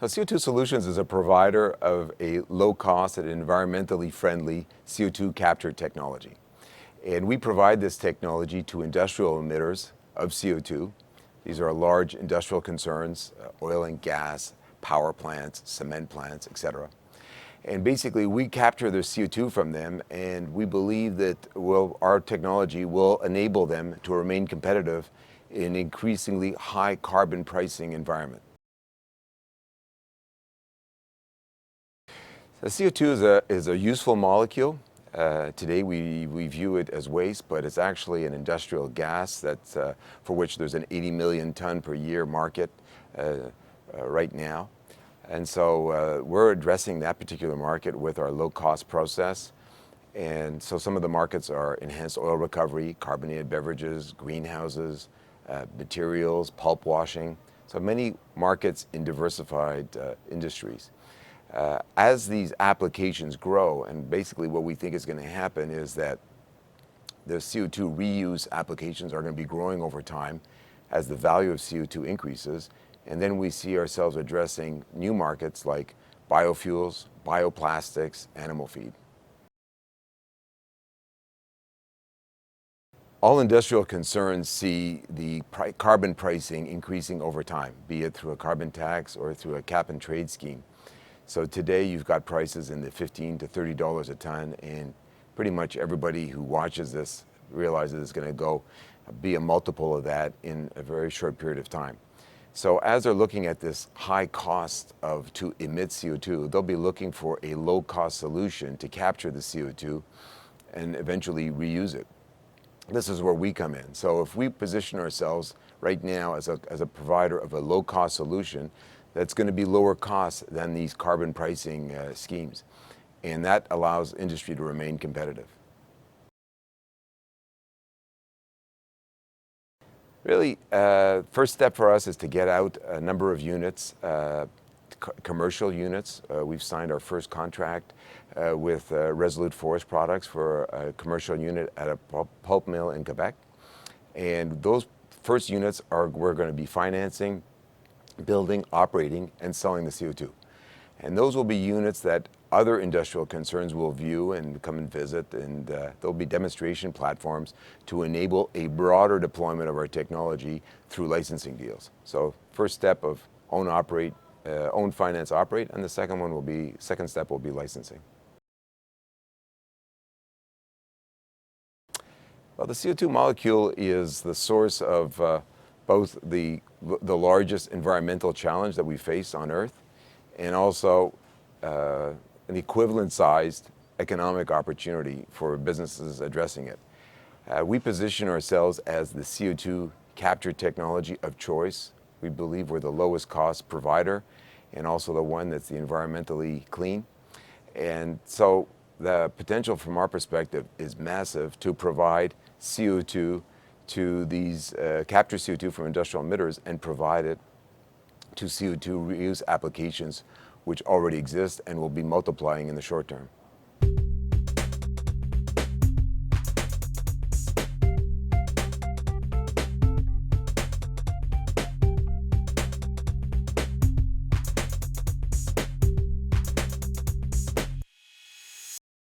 CO2 Solutions is a provider of a low-cost and environmentally friendly CO2 capture technology. And we provide this technology to industrial emitters of CO2. These are large industrial concerns, oil and gas, power plants, cement plants, etc. And basically, we capture the CO2 from them, and we believe that our technology will enable them to remain competitive in an increasingly high carbon pricing environment. The CO2 is a useful molecule. Today we view it as waste, but it's actually an industrial gas that's, for which there's an 80 million ton per year market right now. And so we're addressing that particular market with our low-cost process. And so some of the markets are enhanced oil recovery, carbonated beverages, greenhouses, materials, pulp washing. So many markets in diversified industries. As these applications grow, and basically what we think is going to happen is that the CO2 reuse applications are going to be growing over time as the value of CO2 increases, and then we see ourselves addressing new markets like biofuels, bioplastics, animal feed. All industrial concerns see the carbon pricing increasing over time, be it through a carbon tax or through a cap and trade scheme. So today you've got prices in the $15 to $30 a ton, and pretty much everybody who watches this realizes it's going to be a multiple of that in a very short period of time. So as they're looking at this high cost to emit CO2, they'll be looking for a low-cost solution to capture the CO2 and eventually reuse it. This is where we come in. So if we position ourselves right now as a provider of a low-cost solution, that's going to be lower cost than these carbon pricing schemes. And that allows industry to remain competitive. Really, first step for us is to get out a number of units, commercial units. We've signed our first contract with Resolute Forest Products for a commercial unit at a pulp mill in Quebec. And those first units we're going to be financing, building, operating, and selling the CO2. And those will be units that other industrial concerns will view and come and visit, and there'll be demonstration platforms to enable a broader deployment of our technology through licensing deals. So first step of own, finance, operate, and the second step will be licensing. Well, the CO2 molecule is the source of both the largest environmental challenge that we face on Earth, and also an equivalent-sized economic opportunity for businesses addressing it. We position ourselves as the CO2 capture technology of choice. We believe we're the lowest cost provider and also the one that's the environmentally clean. And so the potential from our perspective is massive to provide CO2 to these, capture CO2 from industrial emitters and provide it to CO2 reuse applications which already exist and will be multiplying in the short term.